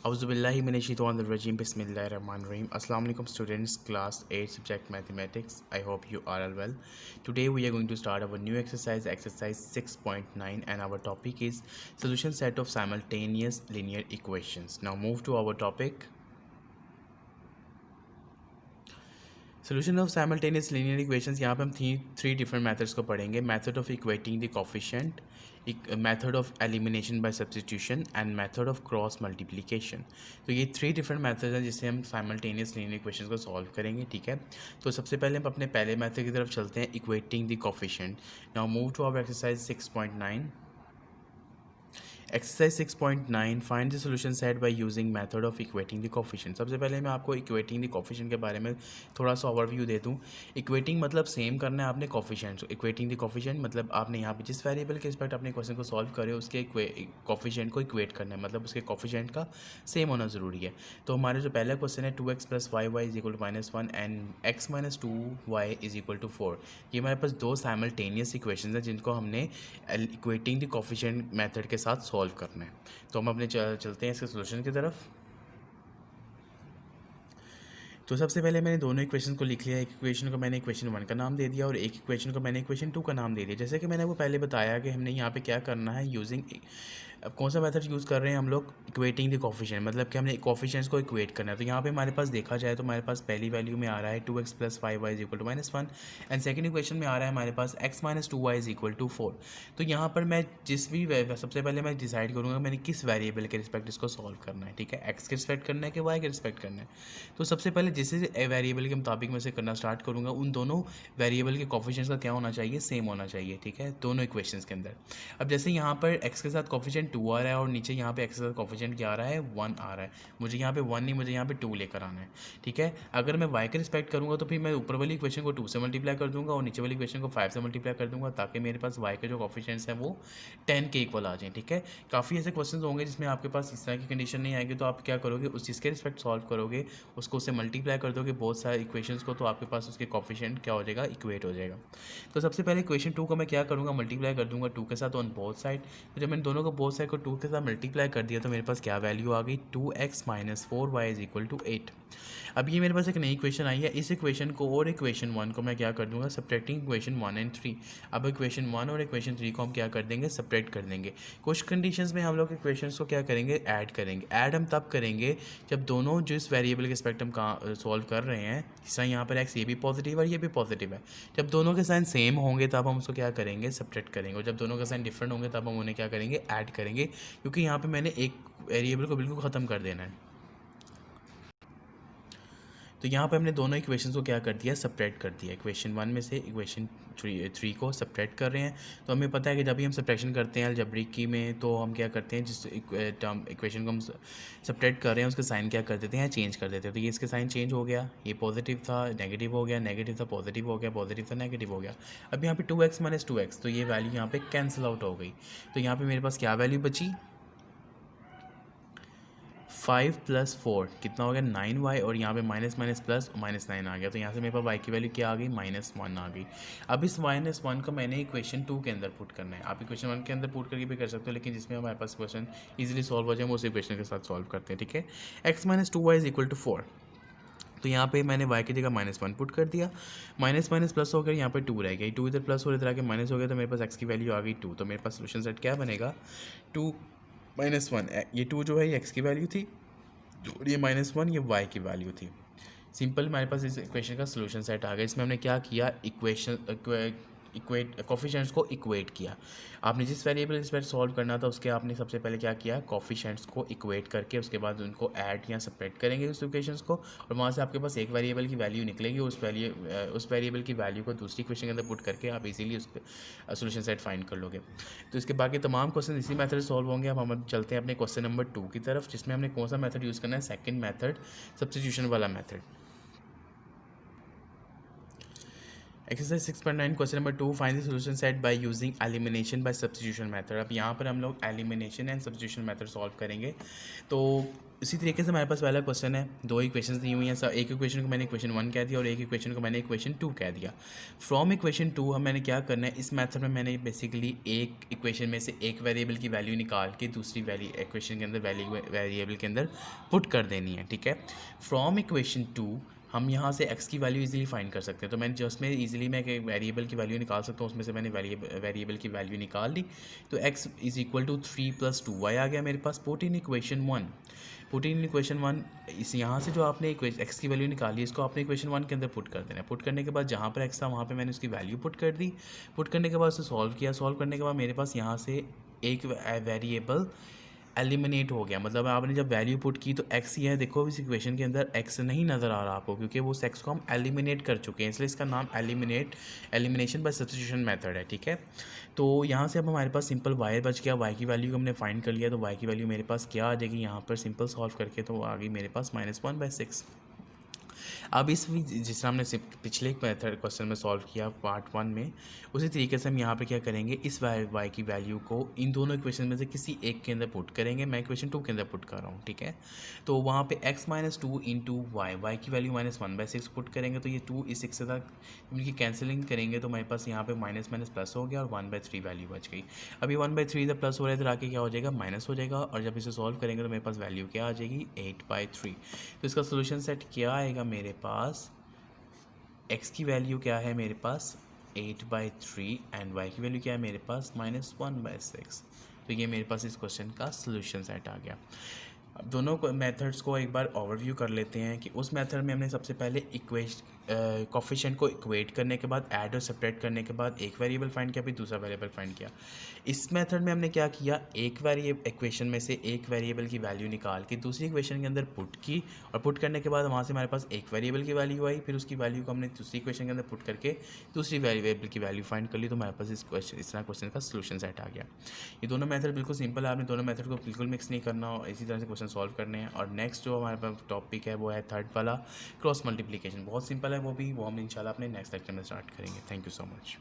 Auzubillahiminash-shaytanir-rajim. Bismillahir-rahmanir-rahim. Assalamu alaikum students, class 8 subject mathematics. I hope you are all well. Today we are going to start our new exercise 6.9, and our topic is solution set of simultaneous linear equations. Now move to our topic. Solution of simultaneous linear equations. यहाँ पे हम three different methods को पढ़ेंगे। Method of equating the coefficient, method of elimination by substitution and method of cross multiplication. तो ये three different methods हैं जिससे हम साइमल्टेनियस लीनियर इक्वेशंस को सॉल्व करेंगे। ठीक है, तो सबसे पहले हम अपने पहले मेथड की तरफ चलते हैं, equating the coefficient. Now move to our exercise 6.9। Exercise 6.9, find the solution set by using method of equating the coefficient. सबसे पहले मैं आपको इक्वेटिंग द कोफिशिएंट के बारे में थोड़ा सा ओवरव्यू दे दूं। इक्वेटिंग मतलब सेम करना है आपने कोफिशिएंट। इक्वेटिंग द कोफिशिएंट मतलब आपने यहाँ पे जिस वेरिएबल के रिस्पेक्ट अपने क्वेश्चन को सॉल्व करे उसके कोफिशिएंट को इक्वेट करना है, मतलब उसके कोफिशिएंट का सेम होना ज़रूरी है। तो हमारे जो पहला क्वेश्चन है 2x + 5y = -1 and x - 2y = 4, ये हमारे पास दो साइमल्टेनियस इक्वेशन हैं जिनको हमने इक्वेटिंग द कोफिशिएंट मेथड के साथ सॉल्व करना है। तो हम अपने चलते हैं इसके सॉल्यूशन की तरफ। तो सबसे पहले मैंने दोनों इक्वेशन को लिख लिया। एक इक्वेशन को मैंने इक्वेशन 1 का नाम दे दिया और एक इक्वेशन को मैंने इक्वेशन 2 का नाम दे दिया। जैसे कि मैंने वो पहले बताया कि हमने यहाँ पे क्या करना है, यूजिंग, अब कौन सा मेथड यूज़ कर रहे हैं हम लोग, इक्वेटिंग द कोफिशिएंट, मतलब कि हमने कोफिशिएंट्स को इक्वेट करना है। तो यहाँ पे हमारे पास देखा जाए तो हमारे पास पहली वैल्यू में आ रहा है 2x + 5y = -1 and second equation में आ रहा है हमारे पास x - 2y = 4। तो यहाँ पर मैं जिस भी सबसे पहले मैं डिसाइड करूँगा मैंने किस वेरिएबल के रिस्पेक्ट इसको सॉल्व करना है। ठीक है, x के रिस्पेक्ट करना है कि y के रिस्पेक्ट करना है। तो सबसे पहले जिस वेरिएबल के मुताबिक मैं से करना स्टार्ट करूँगा, उन दोनों वेरिएबल के कोफिशिएंट्स का क्या होना चाहिए, सेम होना चाहिए। ठीक है, दोनों इक्वेशंस के अंदर। अब जैसे यहाँ पर x के साथ कोफिशिएंट 2 आ रहा है और नीचे यहाँ पे x के साथ कोफिशिएंट क्या आ रहा है, 1 आ रहा है। मुझे यहाँ पे 1 नहीं, मुझे यहाँ पे 2 लेकर आना है। ठीक है, अगर मैं y के रिस्पेक्ट करूँगा तो फिर मैं ऊपर वाली इक्वेशन को 2 से मल्टीप्लाई कर दूँगा और नीचे वाली इक्वेशन को 5 से मल्टीप्लाई कर दूँगा ताकि मेरे पास y के जो कोफिशिएंट्स हैं वो 10 के इक्वल आ जाएँ। ठीक है, काफ़ी ऐसे क्वेश्चन होंगे जिसमें आपके पास इस तरह की कंडीशन नहीं आएगी, तो आप क्या करोगे, उस चीज़ के रिस्पेक्ट सॉल्व करोगे, उसको उससे मल्टीप्लाई कर दोगे बहुत सारे इक्वेशंस को, तो आपके पास उसके कोफिशिएंट क्या हो जाएगा, इक्वेट हो जाएगा। तो सबसे पहले इक्वेशन 2 को मैं क्या करूँगा, मल्टीप्लाई कर दूँगा 2 के साथ ऑन बोथ साइड। तो जब मैंने दोनों को बोथ साइड को 2 के साथ मल्टीप्लाई कर दिया तो मेरे पास क्या वैल्यू आ गई, 2x - 4y = 8। अब ये मेरे पास एक नई इक्वेशन आई है। इस इक्वेशन को और इक्वेशन 1 को मैं क्या कर दूंगा, सब्ट्रैक्टिंग इक्वेशन 1 एंड 3। अब इक्वेशन 1 और इक्वेशन 3 को हम क्या कर देंगे, सब्ट्रैक्ट कर देंगे। कुछ कंडीशंस में हम लोग इक्वेशंस को क्या करेंगे, ऐड करेंगे। ऐड हम तब करेंगे जब दोनों जिस वेरिएबल के स्पेक्ट्रम का सॉल्व कर रहे हैं, जैसा यहाँ पर x ये भी पॉजिटिव है ये भी पॉजिटिव है, जब दोनों के साइन सेम होंगे तब हम उसको क्या करेंगे, सब्ट्रैक्ट करेंगे। और जब दोनों के साइन डिफरेंट होंगे तब हम उन्हें क्या करेंगे, ऐड करेंगे, क्योंकि यहाँ पर मैंने एक वेरिएबल को बिल्कुल ख़त्म कर देना है। तो यहाँ पे हमने दोनों इक्वेशंस को क्या कर दिया, सब्ट्रैक्ट कर दिया। इक्वेशन 1 में से इक्वेशन 3 को सब्ट्रैक्ट कर रहे हैं। तो हमें पता है कि जब भी हम सब्ट्रैक्शन करते हैं अलजेब्रिक की में, तो हम क्या करते हैं, जिस इक्वेशन को हम सब्ट्रैक्ट कर रहे हैं उसके साइन क्या कर देते हैं, चेंज कर देते हैं। तो ये इसके साइन चेंज हो गया, ये पॉजिटिव था नेगेटिव हो गया, नेगेटिव था पॉजिटिव हो गया, पॉजिटिव था नेगेटिव हो गया। अब यहाँ पे 2x - 2x, तो ये वैल्यू यहाँ पे कैंसिल आउट हो गई। तो यहाँ पे मेरे पास क्या वैल्यू बची, 5 + 4 कितना हो गया, 9y, और यहाँ पे माइनस माइनस प्लस -9 आ गया। तो यहाँ से मेरे पास y की वैल्यू क्या आ गई, -1 आ गई। अब इस -1 को मैंने इक्वेशन 2 के अंदर पुट करना है। आप इक्वेशन 1 के अंदर पुट करके भी कर सकते हो, लेकिन जिसमें हमारे पास क्वेश्चन इजीली सॉल्व हो जाए, हम उस इक्वेशन के साथ सॉल्व करते हैं। ठीक है, x - 2y = 4। तो यहाँ पे मैंने y की जगह -1 पुट कर दिया, माइनस माइनस प्लस हो गया, यहाँ पे 2 रह गई, 2 इधर प्लस और इधर आके माइनस हो गया, तो मेरे पास x की वैल्यू आ गई 2। तो मेरे पास सोल्यूशन सेट क्या बनेगा, 2 - 1, ये 2 जो है ये x की वैल्यू थी और ये -1 ये y की वैल्यू थी। सिंपल हमारे पास इस इक्वेशन का सोल्यूशन सेट आ गया। इसमें हमने क्या किया, कोफिशिएंट्स को इक्वेट किया। आपने जिस वेरिएबल के रिस्पेक्ट सॉल्व करना था उसके आपने सबसे पहले क्या किया, कोफिशिएंट्स को इक्वेट करके उसके बाद उनको ऐड या सब्ट्रैक्ट करेंगे उस इक्वेशंस को, और वहाँ से आपके पास एक वेरिएबल की वैल्यू निकलेगी। उस वेरिएबल की वैल्यू को दूसरी इक्वेशन के अंदर पुट करके आप इजीली उस सोल्यूशन सेट फाइंड कर लोगे। तो इसके बाकी तमाम क्वेश्चन इसी मेथड से सॉल्व होंगे। अब हम चलते हैं अपने क्वेश्चन नंबर 2 की तरफ, जिसमें हमने कौन सा मेथड यूज़ करना है, सेकेंड मेथड, सब्स्टिट्यूशन वाला method. Exercise 6.9 question number 2, find the solution set by using elimination by substitution method. अब यहाँ पर हम लोग elimination and substitution method solve करेंगे। तो इसी तरीके से हमारे पास पहला क्वेश्चन है, दो इक्वेशंस दी हुई हैं। सब एक इक्वेशन को मैंने इक्वेशन 1 कह दिया और एक इक्वेशन को मैंने इक्वेशन 2 कह दिया। फ्रॉम इक्वेशन 2 हम मैंने क्या करना है, इस मेथड में मैंने बेसिकली एक इक्वेशन में से एक वेरिएबल की वैल्यू निकाल के दूसरी इक्वेशन के अंदर वेरिएबल के अंदर पुट कर देनी है, ठीक है। फ्रॉम इक्वेशन 2 हम यहाँ से x की वैल्यू इजीली फाइंड कर सकते हैं। तो मैंने जस्ट में इजीली मैं एक वेरिएबल की वैल्यू निकाल सकता हूँ, उसमें से मैंने वेरिएबल की वैल्यू निकाल ली। तो x is equal to 3 + 2y आ गया मेरे पास। Put in equation 1, put in equation 1, इस यहाँ से जो आपने x की वैल्यू निकाली इसको आपने इक्वेशन 1 के अंदर पुट कर देना है। पुट करने के बाद जहाँ पर x था वहाँ पर मैंने उसकी वैल्यू पुट कर दी। पुट करने के बाद उसे सॉल्व किया। सॉल्व करने के बाद मेरे पास यहाँ से एक वेरिएबल एलिमिनेट हो गया। मतलब आपने जब वैल्यू पुट की तो x ही है, देखो इस इक्वेशन के अंदर x नहीं नज़र आ रहा आपको, क्योंकि वो x को हम एलिमिनेट कर चुके हैं, इसलिए इसका नाम एलिमिनेशन बाय सब्स्टिट्यूशन मेथड है, ठीक है। तो यहाँ से अब हमारे पास सिंपल y बच गया। y की वैल्यू को हमने फाइंड कर लिया, तो y की वैल्यू मेरे पास क्या आ जाएगी यहाँ पर सिंपल सॉल्व करके, तो आ गई मेरे पास -1/6। अब इस जिस हमने पिछले मेथड क्वेश्चन में सॉल्व किया पार्ट 1 में, उसी तरीके से हम यहाँ पे क्या करेंगे, इस y की वैल्यू को इन दोनों इक्वेशन में से किसी एक के अंदर पुट करेंगे। मैं इक्वेशन 2 के अंदर पुट कर रहा हूँ, ठीक है। तो वहाँ पे x - 2 इंटू y की वैल्यू -1/6 पुट करेंगे, तो ये 2 इस 6 से तक इनकी कैंसिलिंग करेंगे तो हमारे पास यहाँ पे माइनस माइनस प्लस हो गया और 1/3 वैल्यू बच गई। अभी 1/3 इधर प्लस हो रहा है, इधर आके क्या हो जाएगा, माइनस हो जाएगा। और जब इसे सॉल्व करेंगे तो मेरे पास वैल्यू क्या आ जाएगी, 8/3। तो इसका सोल्यूशन सेट क्या आएगा मेरे पास, x की वैल्यू क्या है मेरे पास 8/3 एंड y की वैल्यू क्या है मेरे पास -1/6। तो ये मेरे पास इस क्वेश्चन का सोल्यूशन सेट आ गया। अब दोनों मेथड्स को एक बार ओवरव्यू कर लेते हैं कि उस मेथड में हमने सबसे पहले कोफिशिएंट को इक्वेट करने के बाद ऐड और सब्ट्रैक्ट करने के बाद एक वेरिएबल फाइंड किया, फिर दूसरा वेरिएबल फाइंड किया। इस मेथड में हमने क्या किया, एक इक्वेशन में से एक वेरिएबल की वैल्यू निकाल के दूसरी इक्वेशन के अंदर पुट की, और पुट करने के बाद वहाँ से हमारे पास एक वेरिएबल की वैल्यू आई, फिर उसकी वैल्यू को हमने दूसरी इक्वेशन के अंदर पुट करके दूसरी वेरिएबल की वैल्यू फाइंड कर ली। तो हमारे पास इस तरह क्वेश्चन का सोल्यूशन सेट आ गया। ये दोनों मेथड बिल्कुल सिंपल है, आपने दोनों मेथड को बिल्कुल मिक्स नहीं करना और इसी तरह से क्वेश्चन सॉल्व करने हैं। और नेक्स्ट जो हमारे पास टॉपिक है वो है थर्ड वाला, क्रॉस मल्टीप्लिकेशन। बहुत सिंपल है वो भी, वो हम इंशाल्लाह अपने नेक्स्ट लेक्चर में स्टार्ट करेंगे। Thank you so much.